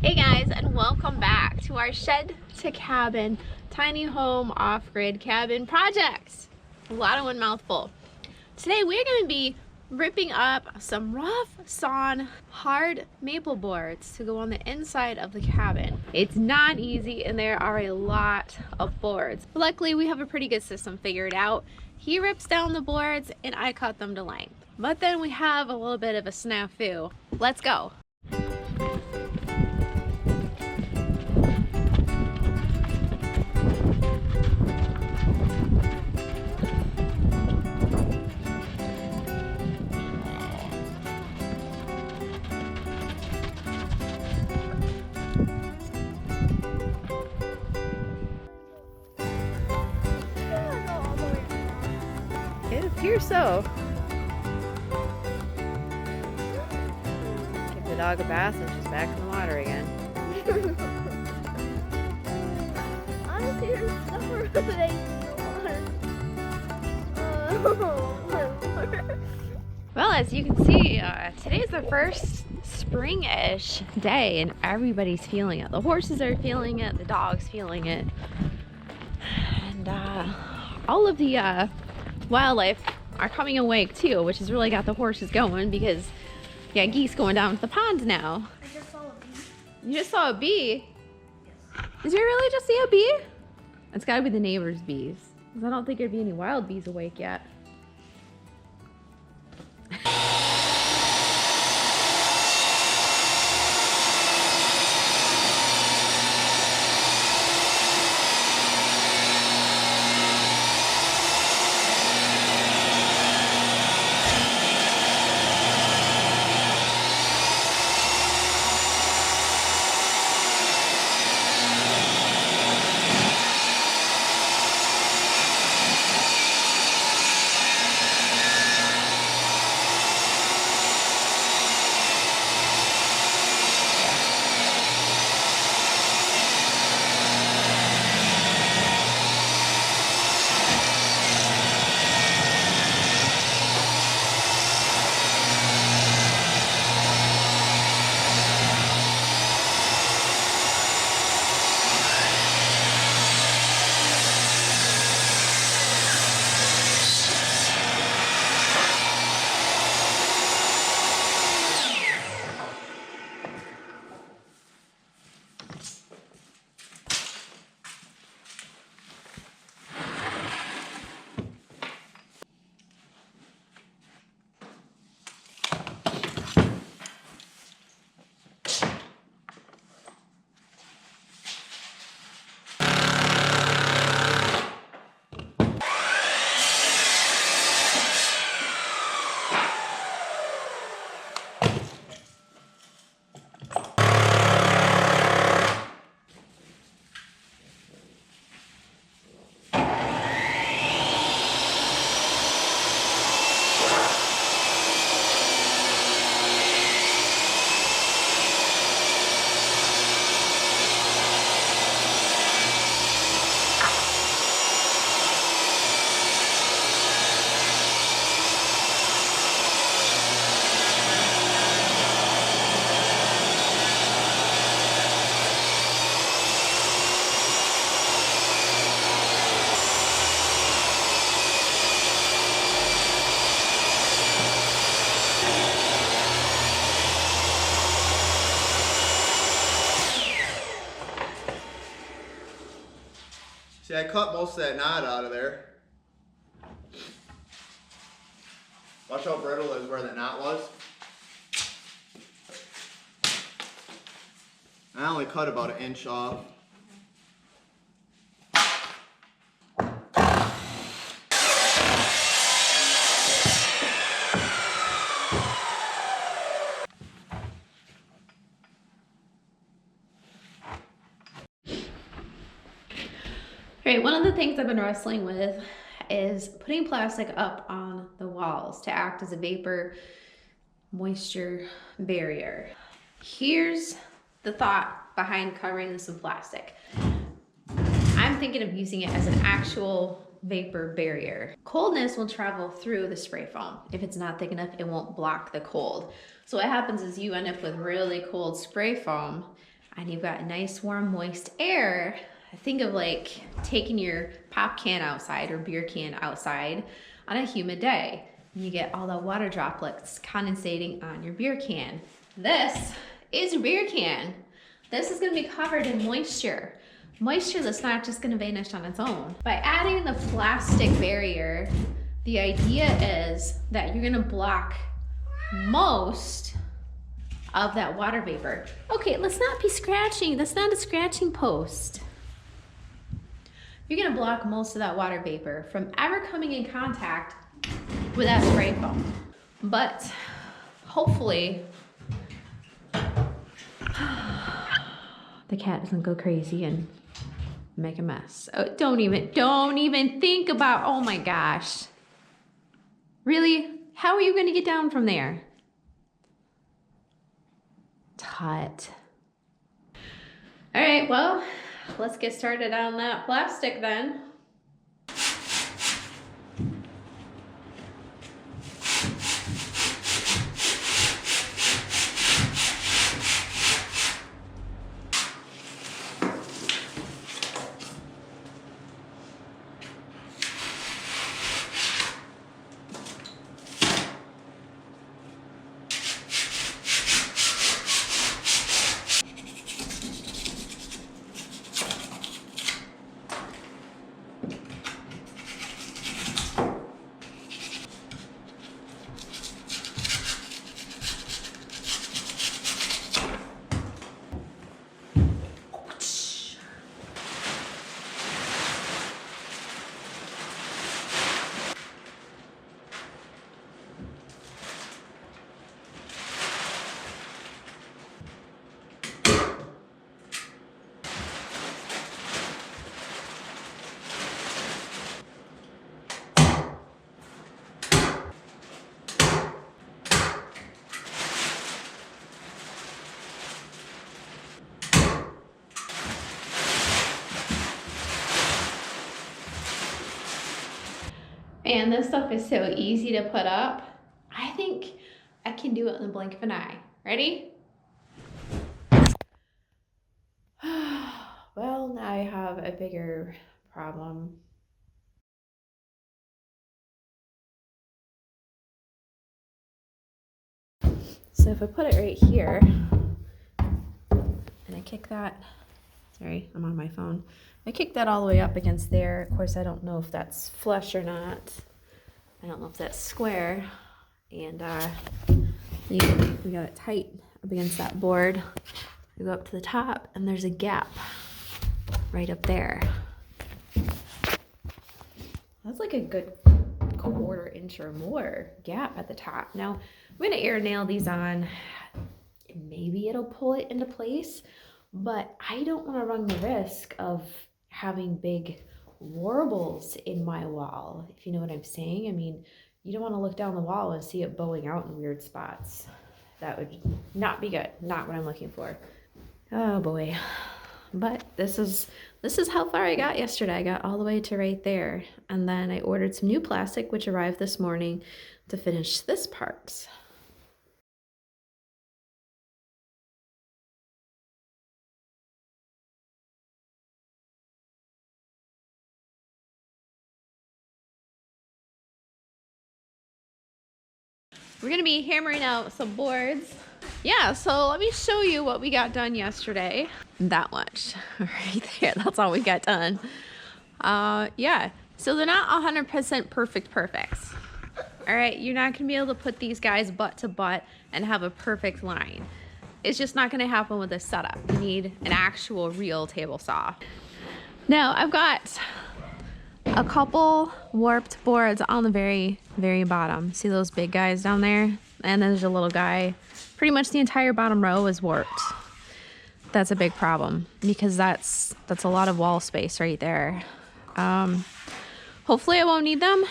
Hey guys, and welcome back to our shed to cabin tiny home off-grid cabin project. A lot of one mouthful. Today we're going to be ripping up some rough sawn hard maple boards to go on the inside of the cabin. It's not easy and there are a lot of boards. Luckily we have a pretty good system figured out. He rips down the boards and I cut them to length. But then we have a little bit of a snafu. Let's go. It appears so. Give the dog a bath and she's back in the water again. Honestly, her summer today in the water. Well, as you can see, today's the first spring-ish day and everybody's feeling it. The horses are feeling it, the dog's feeling it. And all of the wildlife are coming awake too, which has really got the horses going because yeah, geese going down to the pond now. I just saw a bee. You just saw a bee? Yes. Did you really just see a bee? It's gotta be the neighbor's bees, because I don't think there'd be any wild bees awake yet. See, I cut most of that knot out of there. Watch how brittle is where that knot was. I only cut about 1 inch off. All right, one of the things I've been wrestling with is putting plastic up on the walls to act as a vapor moisture barrier. Here's the thought behind covering this in plastic. I'm thinking of using it as an actual vapor barrier. Coldness will travel through the spray foam. If it's not thick enough, it won't block the cold. So what happens is you end up with really cold spray foam and you've got nice, warm, moist air, think of like taking your pop can outside or beer can outside on a humid day. You get all the water droplets condensating on your beer can. This is your beer can. This is gonna be covered in moisture. Moisture that's not just gonna vanish on its own. By adding the plastic barrier, the idea is that you're gonna block most of that water vapor. Okay, let's not be scratching. That's not a scratching post. You're gonna block most of that water vapor from ever coming in contact with that spray foam. But hopefully, the cat doesn't go crazy and make a mess. Oh, don't even think about, oh my gosh. Really? How are you gonna get down from there? Tut. All right, well, let's get started on that plastic then. And this stuff is so easy to put up. I think I can do it in the blink of an eye. Ready? Well, now I have a bigger problem. So if I put it right here, and I kick that, sorry, I'm on my phone. I kick that all the way up against there. Of course, I don't know if that's flush or not. I don't know if that's square. And we got it tight up against that board. We go up to the top, and there's a gap right up there. That's like a good 1/4 inch or more gap at the top. Now, I'm gonna air nail these on. Maybe it'll pull it into place, but I don't wanna run the risk of having big warbles in my wall, if you know what I'm saying. I mean, you don't want to look down the wall and see it bowing out in weird spots. That would not be good. Not what I'm looking for. Oh boy. But this is how far I got yesterday. I got all the way to right there. And then I ordered some new plastic, which arrived this morning to finish this part. We're gonna be hammering out some boards. Yeah, so let me show you what we got done yesterday. That much right there, that's all we got done. Yeah, so they're not 100% perfects. All right, you're not gonna be able to put these guys butt to butt and have a perfect line. It's just not gonna happen with this setup. You need an actual real table saw. Now, I've got a couple warped boards on the very, very bottom. See those big guys down there? And then there's a little guy. Pretty much the entire bottom row is warped. That's a big problem because that's a lot of wall space right there. Hopefully I won't need them.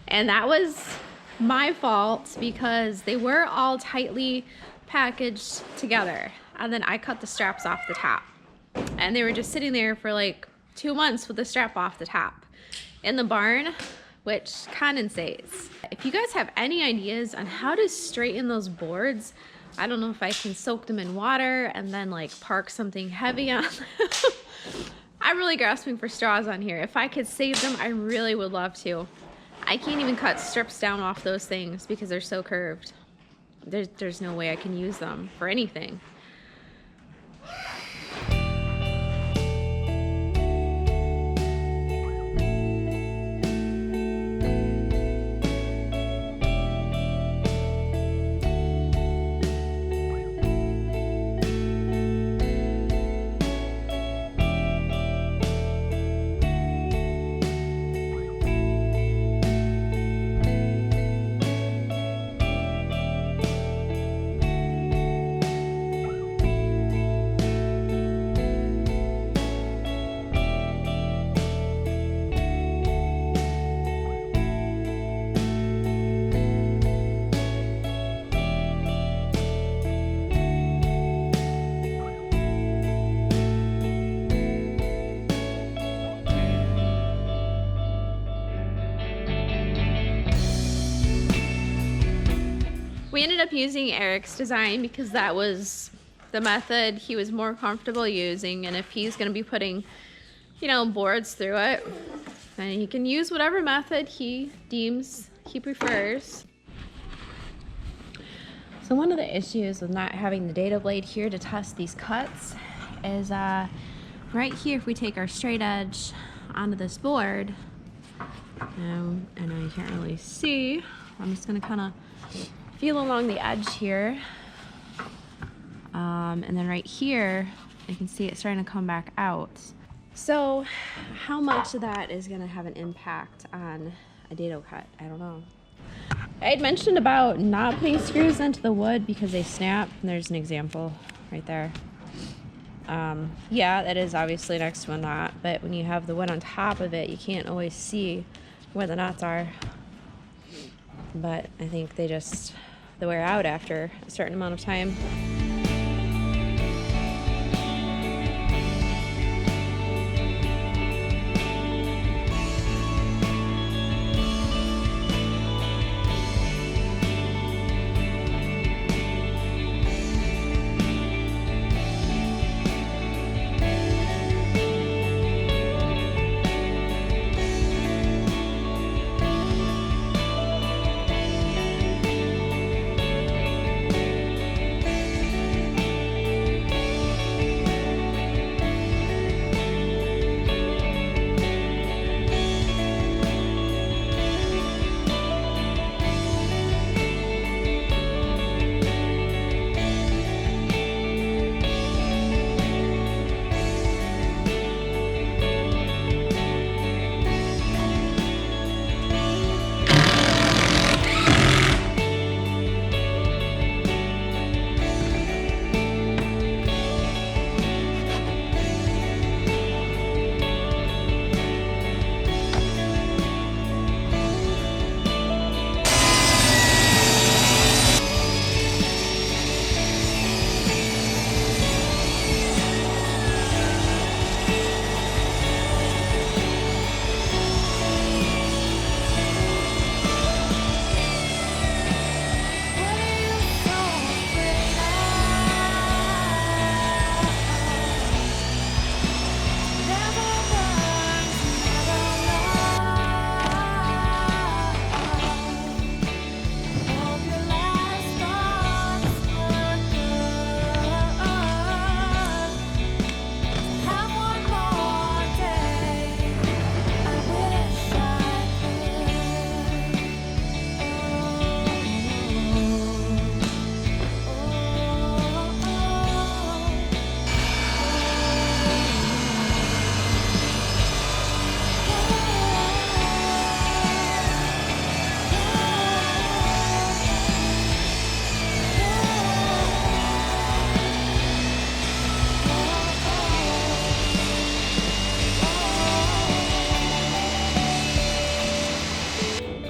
And that was my fault because they were all tightly packaged together. And then I cut the straps off the top. And they were just sitting there for like 2 months with the strap off the top in the barn, which condensates. If you guys have any ideas on how to straighten those boards I don't know if I can soak them in water and then like park something heavy on them. I'm really grasping for straws on here. If I could save them, I really would love to. I can't even cut strips down off those things because they're so curved. There's no way I can use them for anything. We ended up using Eric's design because that was the method he was more comfortable using, and if he's going to be putting, you know, boards through it, then he can use whatever method he deems he prefers. So one of the issues with not having the dado blade here to test these cuts is right here, if we take our straight edge onto this board, and I can't really see, I'm just going to kind of feel along the edge here, and then right here I can see it starting to come back out. So how much of that is going to have an impact on a dado cut? I don't know. I had mentioned about not putting screws into the wood because they snap, and there's an example right there. Yeah, that is obviously next to a knot, but when you have the wood on top of it, you can't always see where the knots are. But I think they wear out after a certain amount of time.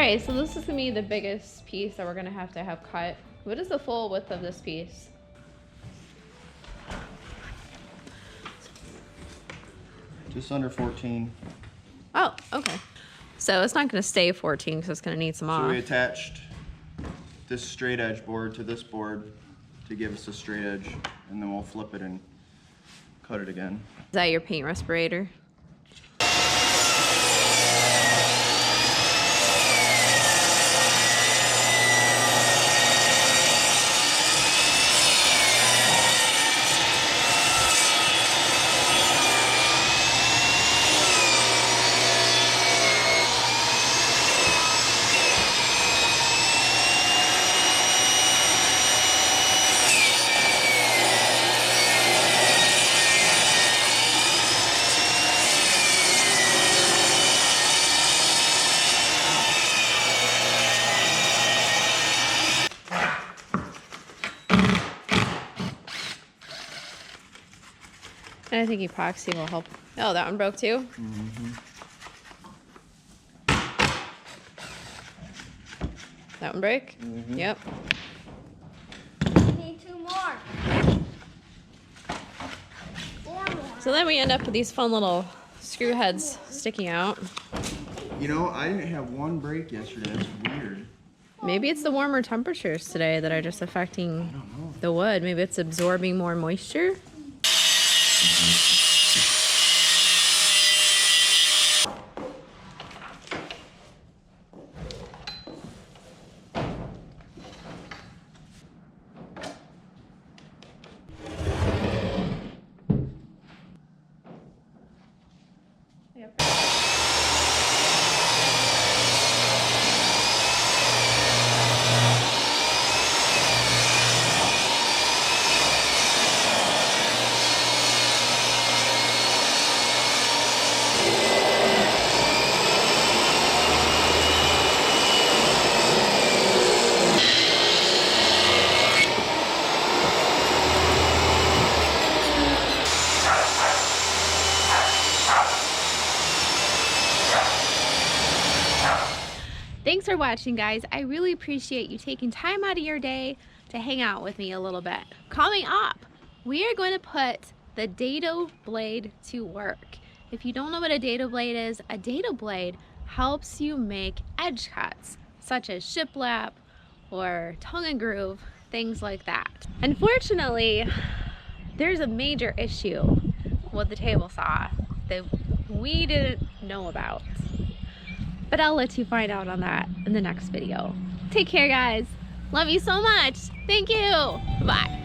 Alright, so this is gonna be the biggest piece that we're gonna have cut. What is the full width of this piece? Just under 14. Oh, okay. So it's not gonna stay 14 because it's gonna need some So off. we attached this straight edge board to this board to give us a straight edge, and then we'll flip it and cut it again. Is that your paint respirator? And I think epoxy will help. Oh, that one broke too? Mm-hmm. That one break? Mhm. Yep. Need 2 more. 4 more. So then we end up with these fun little screw heads sticking out. You know, I didn't have one break yesterday. That's weird. Maybe it's the warmer temperatures today that are just affecting the wood. Maybe it's absorbing more moisture. Thanks for watching, guys. I really appreciate you taking time out of your day to hang out with me a little bit. Coming up, we are going to put the dado blade to work. If you don't know what a dado blade is, a dado blade helps you make edge cuts, such as shiplap or tongue and groove, things like that. Unfortunately, there's a major issue with the table saw that we didn't know about. But I'll let you find out on that in the next video. Take care, guys. Love you so much. Thank you. Bye.